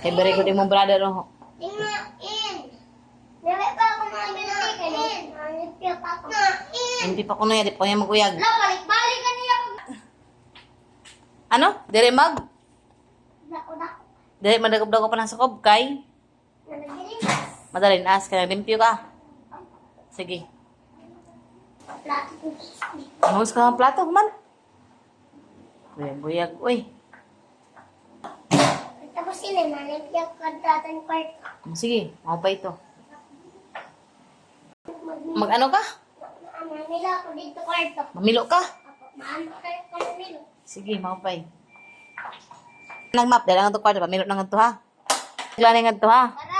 Kay very good imong brother oh. Tingnan. Dili pa ako mabili kanin. Nalipyo pa ako. Hindi pa kuno ya, di pa niya maguyag. La, balik-balik ka niya. Ano? Dire mag? Dako-dako. Dire madagog-dagog pa ng sakob kay Nalagilinas. madalin as kay limpyo ka. Sige. Plato ko. Mahus ka ng plato, man. Buyag, uy. Tapos sila, nalipyo ka datan kwarto. Sige, ako pa ito. Mag-ano ka? Nila ako dito kwarto. Mamilo ka? Maano kayo ka nilo. Sige, maupay. Nang map, dahil lang ito kwarto, pamilot lang ito ha. Glaning ito ha. Para